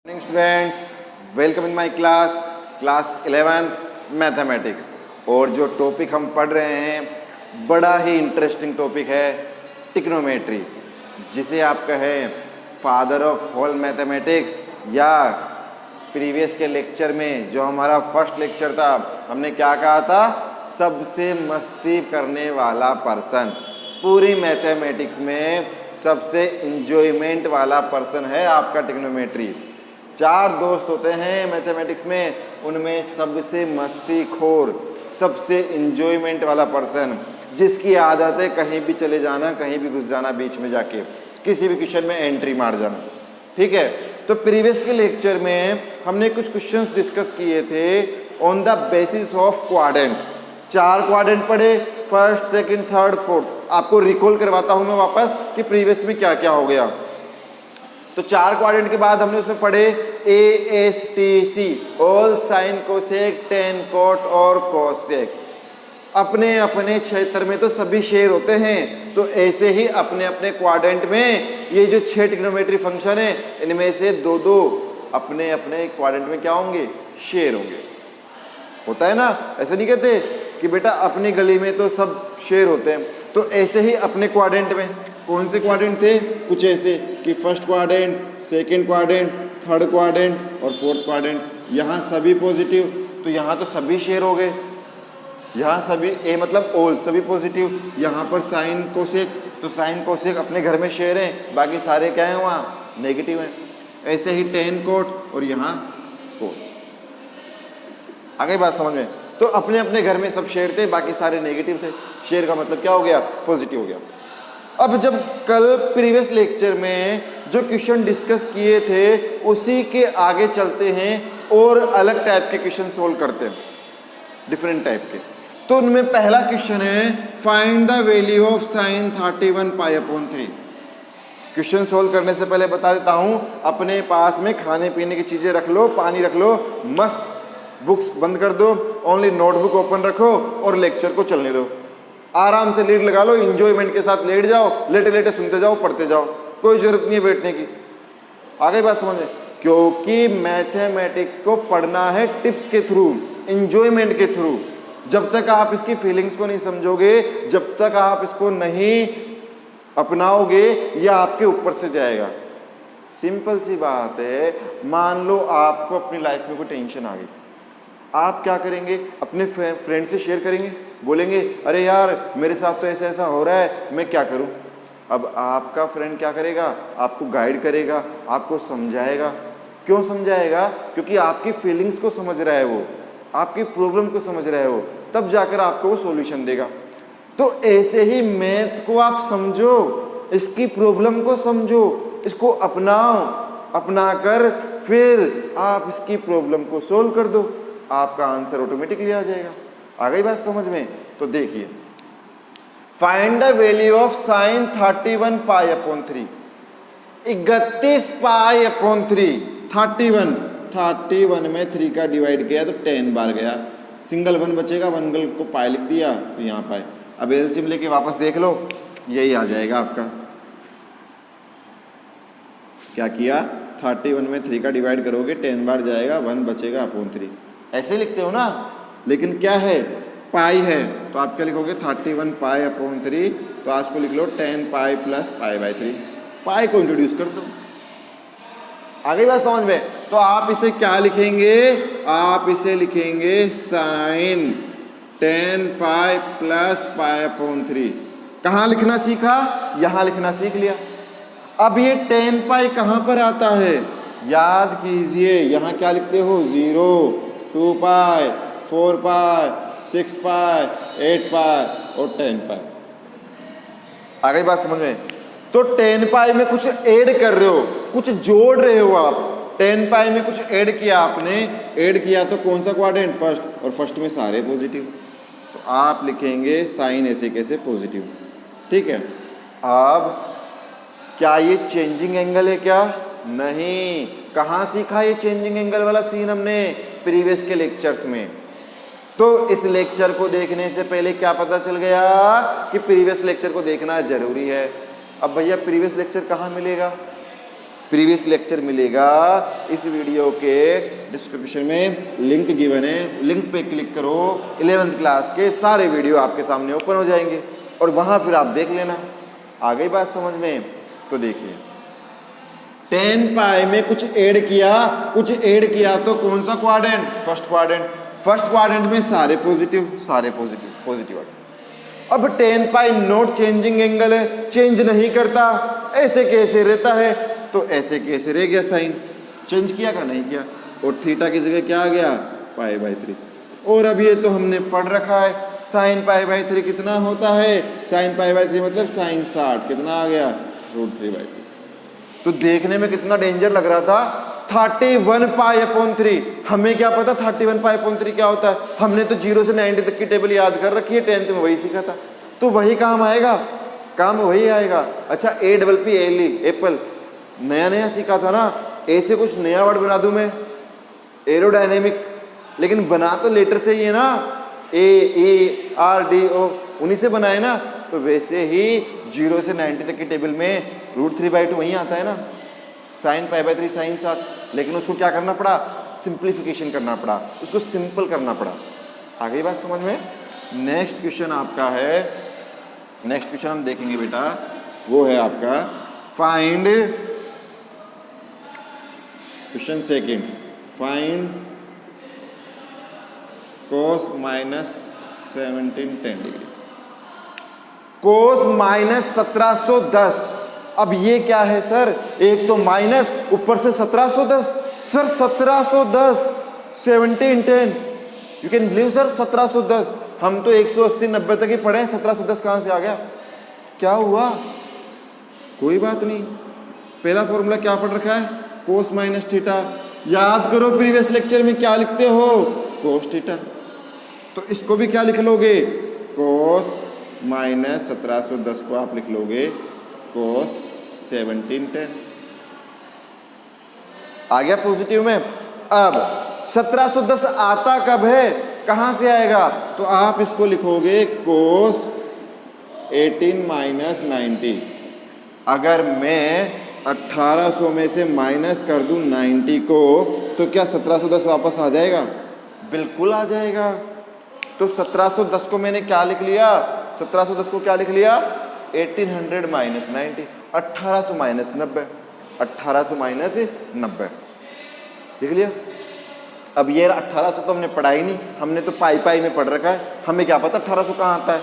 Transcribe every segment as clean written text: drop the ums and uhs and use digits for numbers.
Students, welcome in my class 11th mathematics. और जो topic हम पढ़ रहे हैं बड़ा ही इंटरेस्टिंग टॉपिक है ट्रिग्नोमेट्री, जिसे आप कहें फादर ऑफ होल मैथमेटिक्स। या प्रीवियस के लेक्चर में जो हमारा फर्स्ट लेक्चर था, हमने क्या कहा था? सबसे मस्ती करने वाला पर्सन। पूरी मैथमेटिक्स में सबसे इंजॉयमेंट वाला पर्सन है आपका ट्रिग्नोमेट्री। 4 दोस्त होते हैं मैथमेटिक्स में, उनमें सबसे मस्तीखोर, सबसे इंजॉयमेंट वाला पर्सन, जिसकी आदत है कहीं भी चले जाना, कहीं भी घुस जाना, बीच में जाके किसी भी क्वेश्चन में एंट्री मार जाना। ठीक है, तो प्रीवियस के लेक्चर में हमने कुछ क्वेश्चंस डिस्कस किए थे on the basis of quadrant. 4 quadrant पढ़े, फर्स्ट, सेकंड, थर्ड, फोर्थ। आपको रिकॉल करवाता हूं मैं वापस कि प्रीवियस में क्या क्या हो गया। तो 4 क्वाड्रेंट के बाद हमने उसमें पढ़े ASTC, all sine cosec tan cot और कोसेक। अपने अपने क्षेत्र में तो सभी शेयर होते हैं, तो ऐसे ही अपने अपने क्वाड्रेंट में ये जो 6 ट्रिग्नोमेट्री फंक्शन है, इनमें से 2-2 अपने अपने क्वाड्रेंट में क्या होंगे? शेयर होंगे। होता है ना, ऐसे नहीं कहते कि बेटा अपनी गली में तो सब शेयर होते हैं। तो ऐसे ही अपने क्वाड्रेंट में कौन से क्वाड्रेंट थे? कुछ ऐसे कि first quadrant, second quadrant, third quadrant और फोर्थ क्वाड्रेंट। यहाँ सभी पॉजिटिव, तो यहाँ तो सभी शेयर हो गए। यहाँ सभी ए मतलब ऑल, सभी पॉजिटिव। यहाँ पर साइन कोसेक, तो साइन कोसेक अपने घर में शेयर हैं, बाकी सारे क्या हैं? वहाँ नेगेटिव हैं। ऐसे ही टेन कोट और यहाँ कोस। आ गई बात समझ में? तो अपने अपने घर में सब शेयर थे, बाकी सारे नेगेटिव थे। शेयर का मतलब क्या हो गया? पॉजिटिव हो गया। अब जब कल प्रीवियस लेक्चर में जो क्वेश्चन डिस्कस किए थे, उसी के आगे चलते हैं और अलग टाइप के क्वेश्चन सोल्व करते हैं, डिफरेंट टाइप के। तो उनमें पहला क्वेश्चन है find the value of sine 31 π/3। Question solve करने से पहले बता देता हूं, अपने पास में खाने पीने की चीजें रख लो, पानी रख लो, मस्त बुक्स बंद कर दो, ओनली नोटबुक ओपन रखो और लेक्चर को चलने दो। आराम से लीड लगा लो, इंजॉयमेंट के साथ लेट जाओ, लेटे लेटे सुनते जाओ, पढ़ते जाओ, कोई जरूरत नहीं है बैठने की। आगे बात समझ में? क्योंकि मैथमेटिक्स को पढ़ना है टिप्स के थ्रू, इंजॉयमेंट के थ्रू। जब तक आप इसकी फीलिंग्स को नहीं समझोगे, जब तक आप इसको नहीं अपनाओगे, यह आपके ऊपर से जाएगा। सिंपल सी बात है, मान लो आपको अपनी लाइफ में कोई टेंशन आ गई, आप क्या करेंगे? अपने फ्रेंड से शेयर करेंगे, बोलेंगे अरे यार मेरे साथ तो ऐसा ऐसा हो रहा है, मैं क्या करूं? अब आपका फ्रेंड क्या करेगा? आपको गाइड करेगा, आपको समझाएगा। क्यों समझाएगा? क्योंकि आपकी फीलिंग्स को समझ रहा है वो, आपकी प्रॉब्लम को समझ रहा है वो, तब जाकर आपको वो सॉल्यूशन देगा। तो ऐसे ही मैथ को आप समझो, इसकी प्रॉब्लम को समझो, इसको अपनाओ, अपनाकर फिर आप इसकी प्रॉब्लम को सोल्व कर दो, आपका आंसर ऑटोमेटिकली आ जाएगा। आ गई बात समझ में? तो देखिए, find the value of sine 31 π/3। 31 π/3। 31 में 3 का डिवाइड किया तो 10 बार गया, सिंगल 1 बचेगा, 1 को पाई लिख दिया तो यहाँ पाए। अब एलसीएम लेके वापस देख लो, यही आ जाएगा आपका। क्या किया? 31 में 3 का डिवाइड करोगे, 10 बार जाएगा, 1 बचेगा अपॉन 3। ऐसे लिखते हो ना, लेकिन क्या है? पाई है, तो आप क्या लिखोगे? 31 π/3। तो आज को लिख लो 10 पाई प्लस π/3। पाई को इंट्रोड्यूस कर दो। आगे बात समझ में? तो आप इसे क्या लिखेंगे? आप इसे लिखेंगे साइन 10 पाई प्लस π/3। कहाँ लिखना सीखा? यहाँ लिखना सीख लिया। अब ये 10 पाई कहाँ पर आता है? याद कीजिए, यहाँ क्या लिखते हो? 0, 2 पाई, 4 पाई, 6 पाई, 8 पाई और 10 पाई। आ गई बात समझ में? तो 10 पाई में कुछ ऐड कर रहे हो, कुछ जोड़ रहे हो आप। 10 पाई में कुछ ऐड किया आपने, ऐड किया तो कौन सा क्वाड्रेंट? फर्स्ट, और फर्स्ट में सारे पॉजिटिव, तो आप लिखेंगे साइन ऐसे कैसे पॉजिटिव। ठीक है। अब क्या ये चेंजिंग एंगल है क्या? नहीं। कहाँ सीखा ये चेंजिंग एंगल वाला सीन? हमने प्रीवियस के लेक्चर्स में। तो इस लेक्चर को देखने से पहले क्या पता चल गया कि प्रीवियस लेक्चर को देखना जरूरी है। अब भैया प्रीवियस लेक्चर कहाँ मिलेगा? प्रीवियस लेक्चर मिलेगा, इस वीडियो के डिस्क्रिप्शन में लिंक गिवन है, लिंक पे क्लिक करो, 11th क्लास के सारे वीडियो आपके सामने ओपन हो जाएंगे और वहां फिर आप देख लेना। आ गई बात समझ में? तो देखिए 10 पाई में कुछ ऐड किया तो कौन सा क्वाड्रेंट? फर्स्ट क्वाड्रेंट में सारे पॉजिटिव। अब 10 पाई नॉट चेंजिंग एंगल है, चेंज नहीं करता, ऐसे कैसे रहता है? तो ऐसे कैसे रह गया साइन, चेंज किया का नहीं किया, और थीटा की जगह क्या आ गया? π/3। और अब ये तो हमने पढ़ रखा है, साइन π/3 कितना होता है? साइन π/3 मतलब साइन 60 कितना आ गया? √3/2। तो देखने में कितना डेंजर लग रहा था, 31 π/3। हमें क्या पता 31 π/3 क्या होता है? हमने तो 0 से 90 तक की टेबल याद कर रखी है, 10th में वही सीखा था, तो वही काम आएगा, काम वही आएगा। अच्छा APPLE एप्पल नया सीखा था ना, ऐसे कुछ नया वर्ड बना दूं मैं, एरोडायनेमिक्स, लेकिन बना तो लेटर से ही है ना, AERDO उन्हीं से बनाए ना, तो वैसे ही 0 से 90 तक की टेबल में √3/2 वहीं आता है ना, साइन π/3 साइन 60, लेकिन उसको क्या करना पड़ा? सिंप्लीफिकेशन करना पड़ा, उसको सिंपल करना पड़ा। आ गई बात समझ में? नेक्स्ट क्वेश्चन आपका है, नेक्स्ट क्वेश्चन हम देखेंगे बेटा, वो है आपका find, question second, find cos -1710 degree, cos -1710। अब ये क्या है सर? एक तो माइनस, ऊपर से 1710। Sir 1710 1710, you can believe sir 1710। हम तो 180-90 तक ही पढ़े, 1710 कहां से आ गया? क्या हुआ? कोई बात नहीं, पहला फॉर्मूला क्या पढ़ रखा है? cos -θ। याद करो प्रीवियस लेक्चर में क्या लिखते हो? cos θ। तो इसको भी क्या लिख लोगे? cos -1710 को आप लिख लोगे cos 1710। आ गया पॉजिटिव में। अब 1710 आता कब है, कहां से आएगा? तो आप इसको लिखोगे cos 18 - 90। अगर मैं 1800 में से माइनस कर दूं 90 को, तो क्या 1710 वापस आ जाएगा? बिल्कुल आ जाएगा। तो 1710 को मैंने क्या लिख लिया? 1710 को क्या लिख लिया? 1800 - 90, 1800 - 90, 1800 - 90 लिख लिया। अब ये 1800 तो हमने पढ़ा ही नहीं, हमने तो पाई में पढ़ रखा है, हमें क्या पता 1800 कहाँ आता है?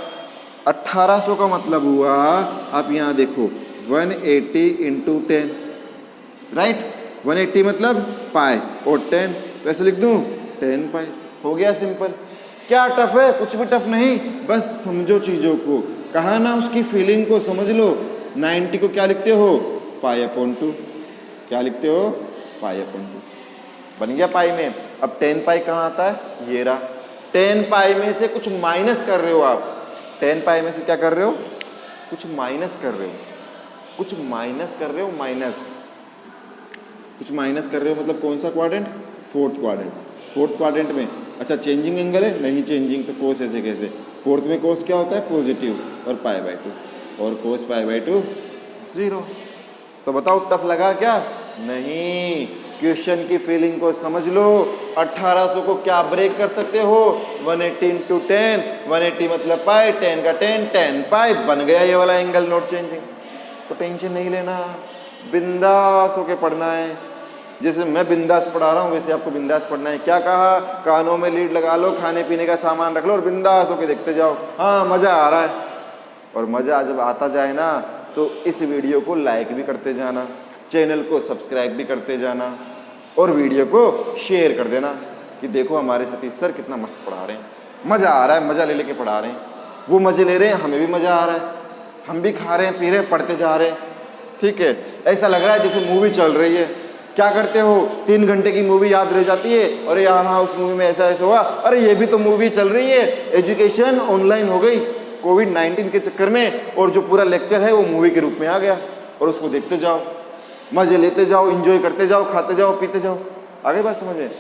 1800 का मतलब हुआ, आप यहाँ देखो 180 × 10, राइट? 180 मतलब पाई और 10, तो ऐसे लिख दूं 10 पाई। हो गया सिंपल। क्या टफ है? कुछ भी टफ नहीं, बस समझो चीजों को, कहा ना उसकी फीलिंग को समझ लो। 90 को क्या लिखते हो? π/2। क्या लिखते हो? π/2। बन गया पाई में। अब 10 पाई कहाँ आता है? ये रहा। 10 पाई में से कुछ माइनस कर रहे हो आप, 10 पाई में से क्या कर रहे हो? कुछ माइनस कर रहे हो, कुछ माइनस कर रहे हो, कुछ माइनस कर रहे हो, मतलब कौन सा quadrant? Fourth quadrant. Fourth quadrant में अच्छा चेंजिंग एंगल है? नहीं चेंजिंग, तो कोस ऐसे कैसे? फोर्थ में कोस क्या होता है? पॉजिटिव, और π/2, और कोस π/2 0। तो बताओ टफ लगा क्या? नहीं, क्वेश्चन की फीलिंग को समझ लो। 1800 को क्या ब्रेक कर सकते हो? 180 × 10, 180 मतलब पाई, 10 का 10, 10 पाई, बन गया ये वाला एंगल नॉट चेंजिंग। तो टेंशन नहीं लेना, बिंदास होके पढ़ना है। जैसे मैं बिंदास पढ़ा रहा हूँ वैसे आपको बिंदास पढ़ना है। क्या कहा? कानों में लीड लगा लो, खाने पीने का सामान रख लो और बिंदास होके देखते जाओ। हाँ मज़ा आ रहा है, और मज़ा जब आता जाए ना तो इस वीडियो को लाइक भी करते जाना, चैनल को सब्सक्राइब भी करते जाना, और वीडियो को शेयर कर देना कि देखो हमारे सतीश सर कितना मस्त पढ़ा रहे हैं, मज़ा आ रहा है, मज़ा ले लेके पढ़ा रहे हैं। वो मज़े ले रहे हैं, हमें भी मज़ा आ रहा है, हम भी खा रहे हैं, पी रहे हैं, पढ़ते जा रहे हैं। ठीक है, ऐसा लग रहा है जैसे मूवी चल रही है। क्या करते हो? 3 घंटे की मूवी याद रह जाती है, और यार हाँ उस मूवी में ऐसा ऐसा हुआ, अरे ये भी तो मूवी चल रही है। एजुकेशन ऑनलाइन हो गई कोविड-19 के चक्कर में, और जो पूरा लेक्चर है वो मूवी के रूप में आ गया, और उसको देखते जाओ, मजे लेते जाओ, एंजॉय करते जाओ, खाते जाओ, पीते जाओ। आगे बात समझ में?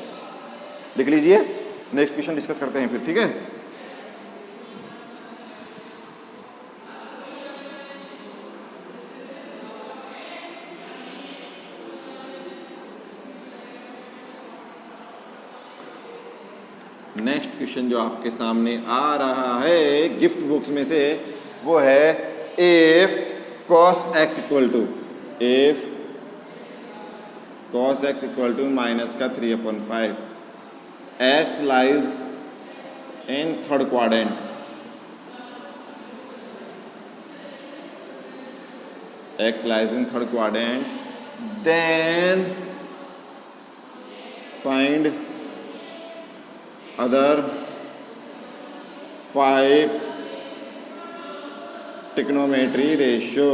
लिख लीजिए, नेक्स्ट क्वेश्चन डिस्कस करते हैं फिर। ठीक है, नेक्स्ट क्वेश्चन जो आपके सामने आ रहा है गिफ्ट बुक्स में से वो है if cos x equal to minus का 3/5 x lies in third quadrant then find other 5 trigonometry ratio।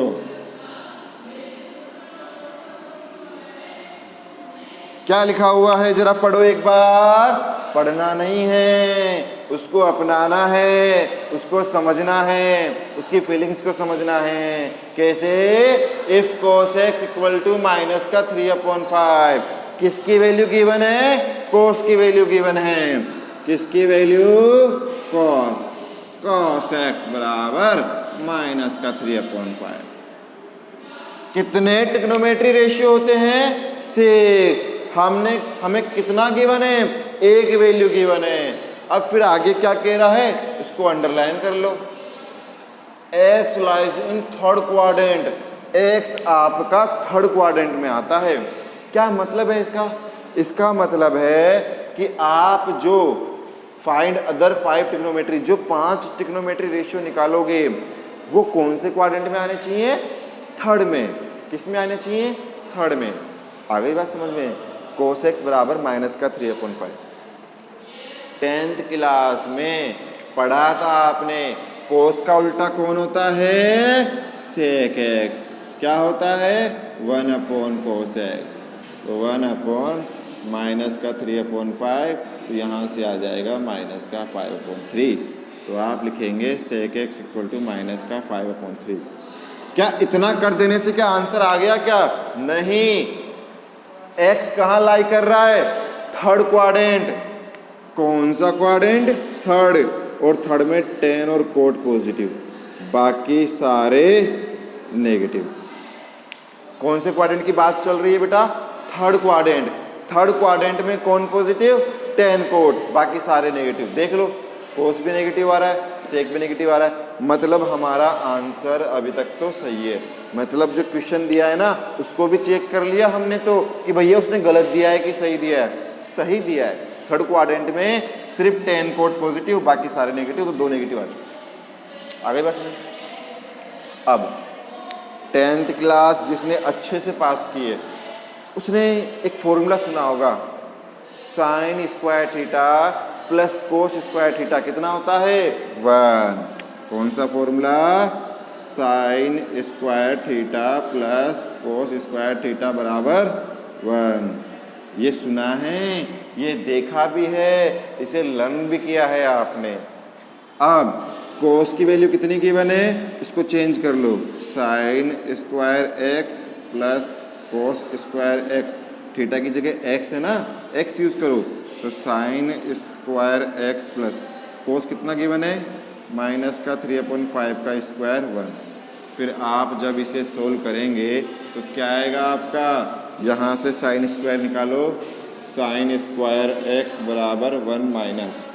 क्या लिखा हुआ है जरा पढ़ो एक बार। पढ़ना नहीं है, उसको अपनाना है, उसको समझना है, उसकी फीलिंग्स को समझना है। कैसे? If cos x equal to minus का 3/5 किसकी वैल्यू गिवन है? cos की वैल्यू गिवन है। किसकी वैल्यू? cos x बराबर माइनस का 3/5। कितने ट्रिग्नोमेट्री रेशियो होते हैं? 6। हमें कितना गिवन है? एक वैल्यू गिवन है। अब फिर आगे क्या कह रहा है इसको अंडरलाइन कर लो। x lies in third quadrant, x आपका थर्ड क्वाड्रेंट में आता है। क्या मतलब है इसका? इसका मतलब है कि आप जो फाइंड अदर 5 ट्रिग्नोमेट्री, जो 5 ट्रिग्नोमेट्री रेशियो निकालोगे वो कौन से क्वाड्रेंट में आने चाहिए? थर्ड में। किस में आने चाहिए? थर्ड में। आ गई बात समझ में? cos x बराबर माइनस का 3/5। 10th क्लास में पढ़ा था आपने cos का उल्टा कौन होता है? sec x। क्या होता है? 1/cos x। तो 1/ माइनस का 3/5, तो यहाँ से आ जाएगा माइनस का 5/3। तो आप लिखेंगे sec x equal to minus का 5/3। क्या इतना कर देने से क्या आंसर आ गया क्या? नहीं। x कहाँ लाई कर रहा है? Third quadrant. कौन सा क्वाड्रेंट? थर्ड। और थर्ड में tan और cot पॉजिटिव, बाकी सारे नेगेटिव। कौन से क्वाड्रेंट की बात चल रही है बेटा? Third quadrant. थर्ड क्वाड्रेंट में कौन पॉजिटिव? tan cot, बाकी सारे नेगेटिव। देख लो cos भी नेगेटिव आ रहा है, sec भी नेगेटिव आ रहा है। मतलब हमारा आंसर अभी तक तो सही है। मतलब जो क्वेश्चन दिया है ना उसको भी चेक कर लिया हमने तो कि भैया उसने गलत दिया है कि सही दिया है? सही दिया है। थर्ड क्वाड्रेंट में सिर्फ tan cot पॉजिटिव, बाकी सारे नेगेटिव, तो 2 नेगेटिव आ चुके। आ गई बात समझ? अब 10th क्लास जिसने अच्छे से पास की है उसने एक फॉर्मूला सुना होगा, sin square theta plus cos square theta कितना होता है? 1। कौन सा formula? sin square theta plus cos square theta बराबर 1। ये सुना है, ये देखा भी है, इसे लर्न भी किया है आपने। अब cos की वैल्यू कितनी गिवन है? इसको चेंज कर लो, sin square x plus cos square x। Theta की जगह x है ना, x यूज करो, तो sin square x plus cos कितना गिवन है? माइनस का 3/5 का स्क्वायर 1। फिर आप जब इसे सोल्व करेंगे तो क्या आएगा आपका? यहाँ से sin स्क्वायर निकालो, sin स्क्वायर x बराबर 1 माइनस,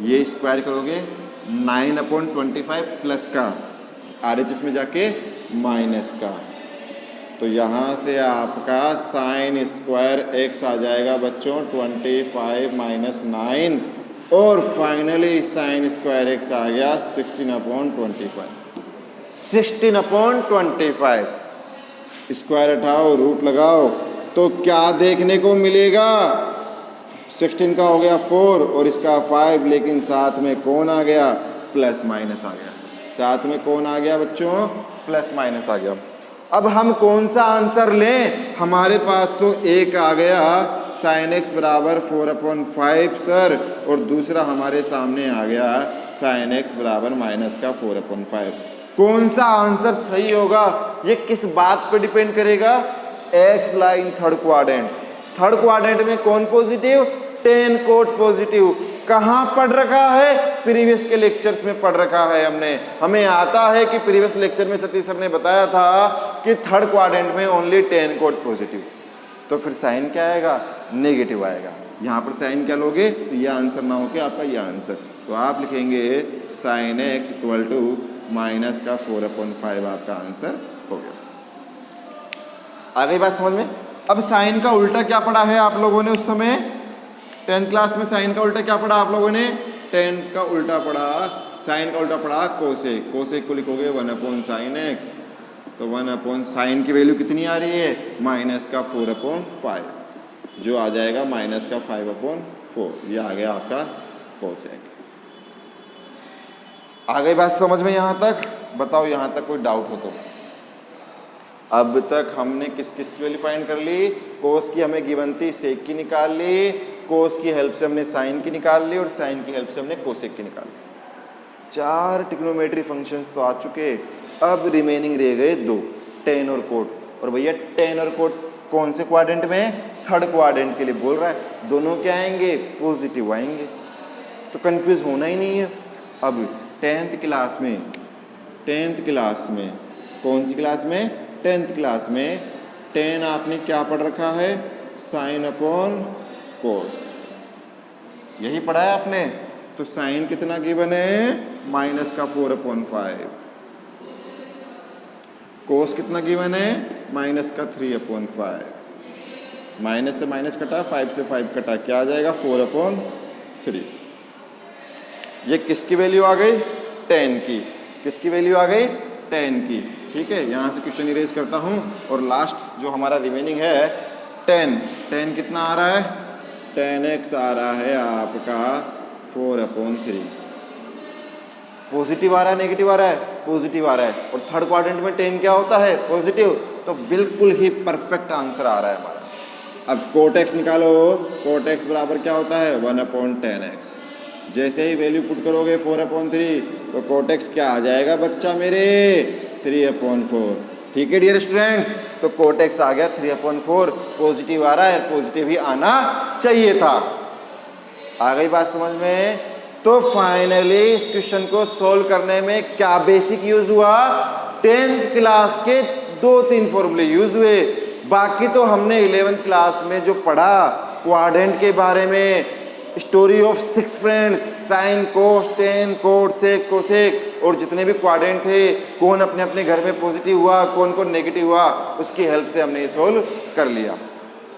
ये स्क्वायर करोगे 9/25 प्लस का, RHS में जाके माइनस का, तो यहाँ से आपका sin स्क्वायर x आ जाएगा बच्चों 25 माइनस 9, और फाइनली sin स्क्वायर x आ गया 16/25। 16/25 स्क्वायर हटाओ, रूट लगाओ, तो क्या देखने को मिलेगा? 16 का हो गया 4 और इसका 5, लेकिन साथ में कौन आ गया? प्लस माइनस आ गया। साथ में कौन आ गया बच्चों? प्लस माइनस आ गया। अब हम कौन सा आंसर लें? हमारे पास तो एक आ गया sin x बराबर 4/5 सर, और दूसरा हमारे सामने आ गया sin x बराबर माइनस का 4/5। कौन सा आंसर सही होगा? ये किस बात पर डिपेंड करेगा? x line third quadrant. Third quadrant में कौन पॉजिटिव? tan cot positive. कहाँ पढ़ रखा है? प्रीवियस के लेक्चर्स में पढ़ रखा है हमने। हमें आता है कि प्रीवियस लेक्चर में सतीश सर ने बताया था कि थर्ड क्वाड्रेंट में ओनली tan cot पॉजिटिव, तो फिर साइन क्या आएगा? नेगेटिव आएगा। यहाँ पर साइन क्या लोगे तो यह आंसर ना हो के आपका यह आंसर, तो आप लिखेंगे sine x equal to minus का 4/5 आपका आंसर हो गया। आ गई बात समझ में। अब साइन का उल्टा क्या पढ़ा है आप लोगों ने उस समय 10th क्लास में? साइन का उल्टा क्या पढ़ा आप लोगों ने? 10 का उल्टा पढ़ा, साइन का उल्टा पढ़ा कोसेक। कोसेक को लिखोगे 1/sin x, तो 1/sin की वैल्यू कितनी आ रही है? माइनस का 4/5, जो आ जाएगा माइनस का 5/4। ये आ गया आपका कोसेक। आ गई बात समझ में यहाँ तक? बताओ यहाँ तक कोई डाउट हो तो। अब तक हमने किस किस की वैल्यू फाइंड कर ली? कोस की हमें गिवन थी, सेक की निकाल ली, कोस की हेल्प से हमने साइन की निकाल ली और साइन की हेल्प से हमने कोसेक की निकाल ली। 4 ट्रिग्नोमेट्री फंक्शंस तो आ चुके। अब रिमेनिंग रह गए 2, टेन और कोट। और भैया टेन और कोट कौन से क्वाड्रेंट में? थर्ड क्वाड्रेंट के लिए बोल रहा है। दोनों क्या आएंगे? पॉजिटिव आएंगे, तो कंफ्यूज होना ही नहीं है। अब 10th क्लास में कौन सी क्लास में? 10th क्लास में 10 आपने क्या पढ़ रखा है? साइन अपॉन कोस, यही पढ़ा है आपने। तो साइन कितना गिवन है? माइनस का 4/5। कोस कितना गिवन है? माइनस का 3/5। माइनस से माइनस कटा, 5 से 5 कटा, क्या आ जाएगा? 4/3। ये किसकी वैल्यू आ गई? 10 की। किसकी वैल्यू आ गई? 10 की। ठीक है, यहाँ से क्वेश्चन इरेज करता हूँ और लास्ट जो हमारा रिमेनिंग है 10 कितना आ रहा है? 10x आ रहा है आपका 4/3। पॉजिटिव आ रहा है नेगेटिव आ रहा है? पॉजिटिव आ रहा है। और थर्ड क्वाड्रेंट में 10 क्या होता है? पॉजिटिव। तो बिल्कुल ही परफेक्ट आंसर आ रहा है हमारा। अब कोट एक्स निकालो। कोट एक्स बराबर क्या होता है? 1/10x। जैसे ही वैल्यू पुट करोगे 4/3, तो कोट एक्स क्या आ जाएगा बच्चा मेरे? 3/4। ठीक है डियर स्टूडेंट्स, तो कोट एक्स आ गया 3/4। पॉजिटिव आ रहा है, पॉजिटिव ही आना चाहिए था। आ गई बात समझ में? तो फाइनली इस क्वेश्चन को सोल्व करने में क्या बेसिक यूज हुआ? 10th क्लास के 2-3 फॉर्मूले यूज हुए। बाकी तो हमने 11th क्लास में जो पढ़ा क्वाड्रेंट के बारे में, story of 6 friends, sine, cos, tan, cot, sec, cosec, और जितने भी क्वाड्रेंट थे, कौन अपने अपने घर में पॉजिटिव हुआ, कौन कौन नेगेटिव हुआ, उसकी हेल्प से हमने ये सोल्व कर लिया।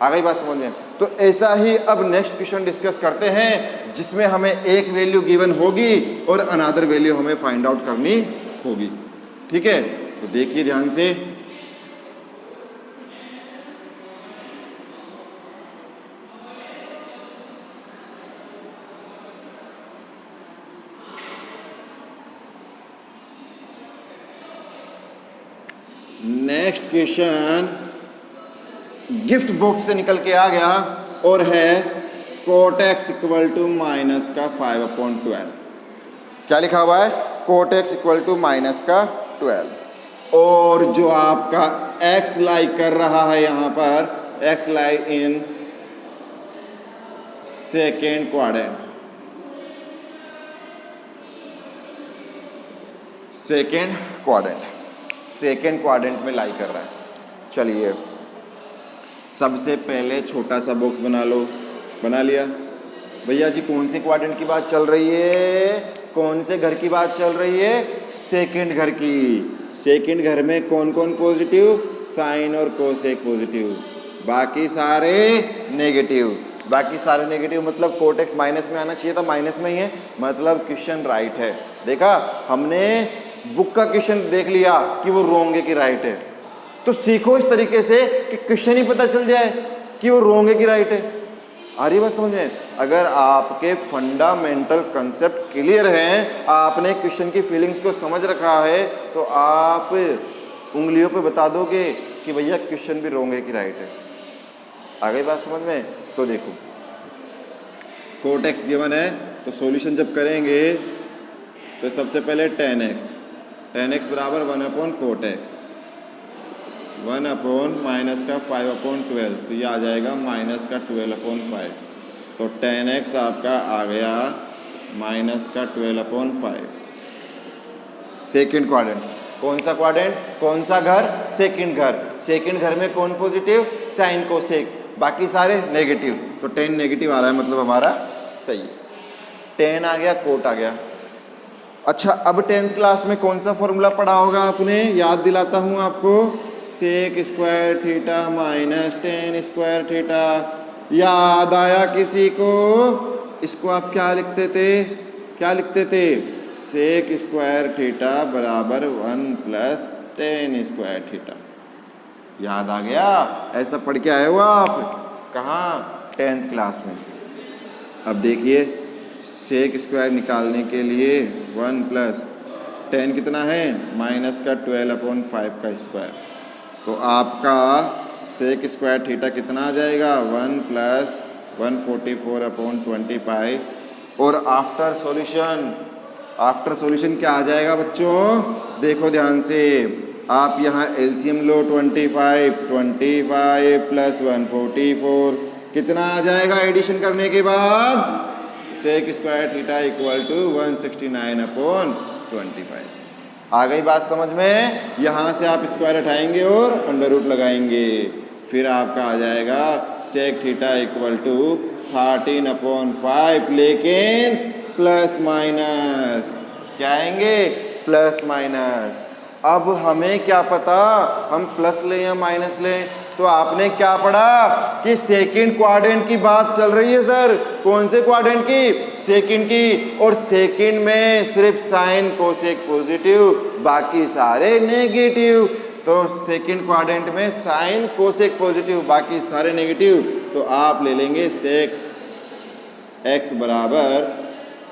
आ गई बात समझ में? तो ऐसा ही अब नेक्स्ट क्वेश्चन डिस्कस करते हैं, जिसमें हमें एक वैल्यू गिवन होगी और अनदर वैल्यू हमें फाइंड आउट करनी होगी। ठीक है, तो देखिए ध्यान से। नेक्स्ट क्वेश्चन गिफ्ट बॉक्स से निकल के आ गया और है cot x equal to minus का 5/12। क्या लिखा हुआ है? Cot x equal to minus का 12। और जो आपका एक्स लाई कर रहा है यहाँ पर, x lie in second quadrant, second quadrant में लाई कर रहा है। चलिए सबसे पहले छोटा सा बॉक्स बना लो। बना लिया? भैया जी कौन से क्वाड्रेंट की बात चल रही है? कौन से घर की बात चल रही है? सेकेंड घर की। सेकेंड घर में कौन कौन पॉजिटिव? साइन और कोसेक पॉजिटिव, बाकी सारे नेगेटिव। बाकी सारे नेगेटिव मतलब कोट एक्स माइनस में आना चाहिए था, माइनस में ही है, मतलब क्वेश्चन राइट है। देखा हमने बुक का क्वेश्चन देख लिया कि वो रोंग है कि राइट है। तो सीखो इस तरीके से कि क्वेश्चन ही पता चल जाए कि वो रोंग है कि राइट है। आ रही बात समझ में? अगर आपके फंडामेंटल कंसेप्ट क्लियर हैं, आपने क्वेश्चन की फीलिंग्स को समझ रखा है, तो आप उंगलियों पे बता दोगे कि भैया क्वेश्चन भी रोंग है कि राइट है। आ गई बात समझ में? तो देखो कोट एक्स गिवन है, तो सॉल्यूशन जब करेंगे तो सबसे पहले टेन एक्स बराबर 1/कोट एक्स, 1/ माइनस का 5/12, तो ये आ जाएगा माइनस का 12/5। तो 10x आपका आ गया माइनस का 12/5। सेकेंड क्वाड्रेंट, कौन सा क्वाड्रेंट? कौन सा घर? सेकेंड घर। सेकेंड घर में कौन पॉजिटिव? साइन कोसेक, बाकी सारे नेगेटिव, तो टेन नेगेटिव आ रहा है मतलब हमारा सही है। टेन आ गया, कोट आ गया। अच्छा, अब 10th क्लास में कौन सा फॉर्मूला पढ़ा होगा आपने, याद दिलाता हूं आपको, sec square theta minus tan square theta. याद आया किसी को? इसको आप क्या लिखते थे, क्या लिखते थे? सेक स्क्वायर थीटा बराबर 1 प्लस टेन स्क्वायर थीटा। याद आ गया? ऐसा पढ़ के आए हो आप? कहाँ? 10th क्लास में। अब देखिए, सेक स्क्वायर निकालने के लिए 1 प्लस टेन कितना है, माइनस का 12/5 का स्क्वायर, तो आपका सेक स्क्वायर थीटा कितना आ जाएगा, 1 प्लस 144/20 और आफ्टर सॉल्यूशन क्या आ जाएगा बच्चों? देखो ध्यान से, आप यहाँ एलसीएम लो, 25 प्लस 144 कितना आ जाएगा एडिशन करने के बाद? Sec square theta equal to 169/25। आ गई बात समझ में? यहाँ से आप स्क्वायर हटाएंगे और अंडर रूट लगाएंगे, फिर आपका आ जाएगा सेक थीटा इक्वल टू 13/5, लेकिन प्लस माइनस क्या आएंगे, प्लस माइनस। अब हमें क्या पता हम प्लस लें या माइनस लें, तो आपने क्या पढ़ा कि सेकंड क्वाड्रेंट की बात चल रही है सर। कौन से क्वाड्रेंट की? सेकंड की। और सेकंड में सिर्फ साइन कोसेक पॉजिटिव, बाकी सारे नेगेटिव। तो सेकंड क्वाड्रेंट में साइन कोसेक पॉजिटिव, बाकी सारे नेगेटिव। तो आप ले लेंगे सेक एक्स बराबर,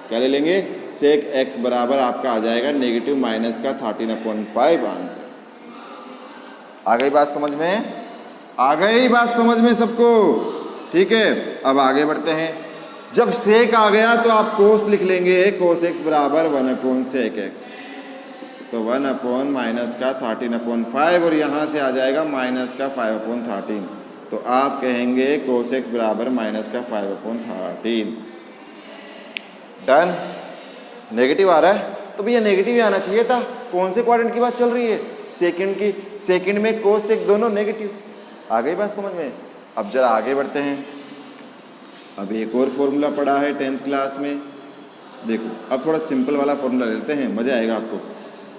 क्या ले लेंगे, सेक एक्स बराबर आपका आ जाएगा नेगेटिव माइनस का 13/5 आंसर। आ गई बात समझ में? आ गई बात समझ में सबको? ठीक है, अब आगे बढ़ते हैं। जब सेक आ गया तो आप कोस लिख लेंगे, कोस एक्स बराबर 1/सेक एक्स, तो 1/ माइनस का 13/5 और यहाँ से आ जाएगा माइनस का 5/13, तो आप कहेंगे कोस एक्स बराबर माइनस का 5/13। डन। नेगेटिव आ रहा है तो भैया नेगेटिव ही आना चाहिए था। कौन से क्वाड्रेंट की बात चल रही है? सेकंड की। सेकंड में कोस सेक दोनों नेगेटिव। आ गई बात समझ में? अब जरा आगे बढ़ते हैं। अब एक और फॉर्मूला पढ़ा है 10th क्लास में, देखो अब थोड़ा सिंपल वाला फॉर्मूला लेते हैं, मज़ा आएगा आपको।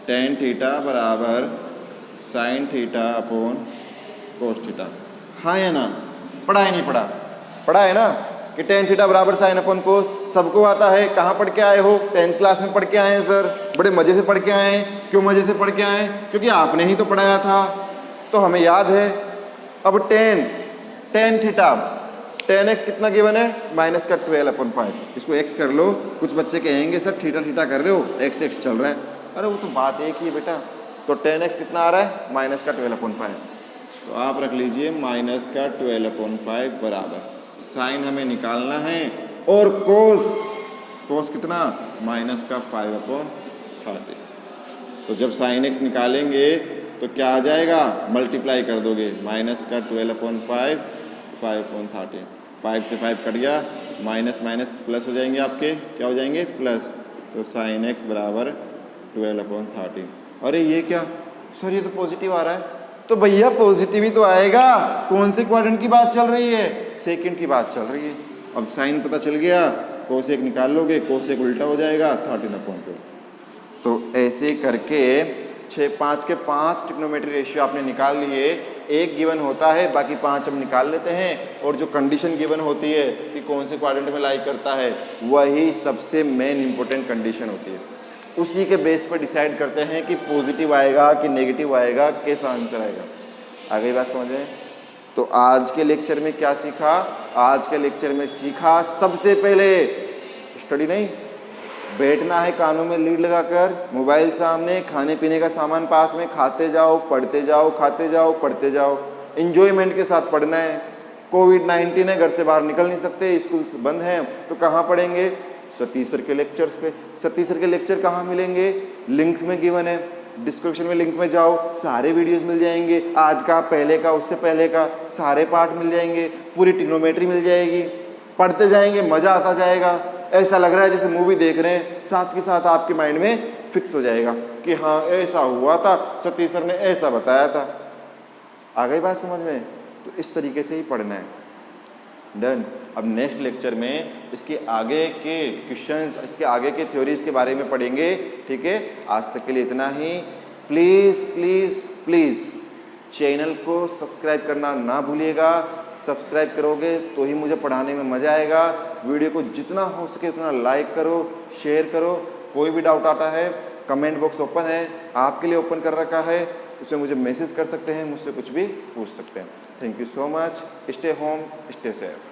टेन थीटा बराबर sine theta upon cos theta. हाँ या ना? पढ़ा है नहीं पढ़ा? पढ़ा है ना कि टेन थीटा बराबर साइन अपॉन कोस, सबको आता है। कहाँ पढ़ के आए हो? 10th क्लास में पढ़ के आए हैं सर, बड़े मज़े से पढ़ के आए हैं। क्यों मज़े से पढ़ के आए? क्योंकि आपने ही तो पढ़ाया था, तो हमें याद है। अब टेन थीटा, टेन एक्स कितना गिवन है, माइनस का 12/5। इसको एक्स कर लो। कुछ बच्चे कहेंगे सर थीटा थीटा कर रहे हो, एक्स एक्स चल रहा है। अरे वो तो बात एक ही है बेटा। तो टेन एक्स कितना आ रहा है, माइनस का 12/5, तो आप रख लीजिए माइनस का 12/5 बराबर साइन हमें निकालना है, और कोस कितना, माइनस का 5/30। तो जब साइन एक्स निकालेंगे तो क्या आ जाएगा, मल्टीप्लाई कर दोगे, माइनस का 12/5 5/30, 5 से 5 कट गया, माइनस माइनस प्लस हो जाएंगे आपके, क्या हो जाएंगे, प्लस। तो साइन एक्स बराबर 12/30। अरे ये क्या सर, ये तो पॉजिटिव आ रहा है। तो भैया पॉजिटिव ही तो आएगा। कौन से क्वाड्रेंट की बात चल रही है? सेकंड की बात चल रही है। अब साइन पता चल गया, कोसेक निकाल लोगे, कोसेक उल्टा हो जाएगा 13/2। तो ऐसे करके 5 के 5 ट्रिग्नोमेट्री रेशियो आपने निकाल लिए। एक गिवन होता है, बाकी 5 हम निकाल लेते हैं, और जो कंडीशन गिवन होती है कि कौन से क्वाड्रेंट में लाई करता है, वही सबसे मेन इंपॉर्टेंट कंडीशन होती है। उसी के बेस पर डिसाइड करते हैं कि पॉजिटिव आएगा कि नेगेटिव आएगा, कैसा आंसर आएगा। आ गई बात समझ में? तो आज के लेक्चर में क्या सीखा? आज के लेक्चर में सीखा सबसे पहले स्टडी नहीं, बैठना है कानों में लीड लगाकर, मोबाइल सामने, खाने पीने का सामान पास में, खाते जाओ पढ़ते जाओ, खाते जाओ पढ़ते जाओ, एंजॉयमेंट के साथ पढ़ना है। कोविड-19 है, घर से बाहर निकल नहीं सकते, स्कूल बंद हैं, तो कहाँ पढ़ेंगे? सतीश सर के लेक्चर्स पे। सतीश सर के लेक्चर कहाँ मिलेंगे? लिंक्स में गिवन है, डिस्क्रिप्शन में लिंक में जाओ, सारे वीडियोस मिल जाएंगे। आज का, पहले का, उससे पहले का, सारे पार्ट मिल जाएंगे, पूरी ट्रिग्नोमेट्री मिल जाएगी। पढ़ते जाएंगे, मज़ा आता जाएगा। ऐसा लग रहा है जैसे मूवी देख रहे हैं, साथ के साथ आपके माइंड में फिक्स हो जाएगा कि हाँ ऐसा हुआ था, सतीश सर ने ऐसा बताया था। आ गई बात समझ में? तो इस तरीके से ही पढ़ना है। डन। अब नेक्स्ट लेक्चर में इसके आगे के क्वेश्चंस, इसके आगे के थ्योरीज के बारे में पढ़ेंगे। ठीक है, आज तक के लिए इतना ही। प्लीज़ प्लीज़ प्लीज़ चैनल को सब्सक्राइब करना ना भूलिएगा। सब्सक्राइब करोगे तो ही मुझे पढ़ाने में मज़ा आएगा। वीडियो को जितना हो सके उतना लाइक करो, शेयर करो। कोई भी डाउट आता है, कमेंट बॉक्स ओपन है, आपके लिए ओपन कर रखा है, उसमें मुझे मैसेज कर सकते हैं, मुझसे कुछ भी पूछ सकते हैं। Thank you so much. Stay home, stay safe.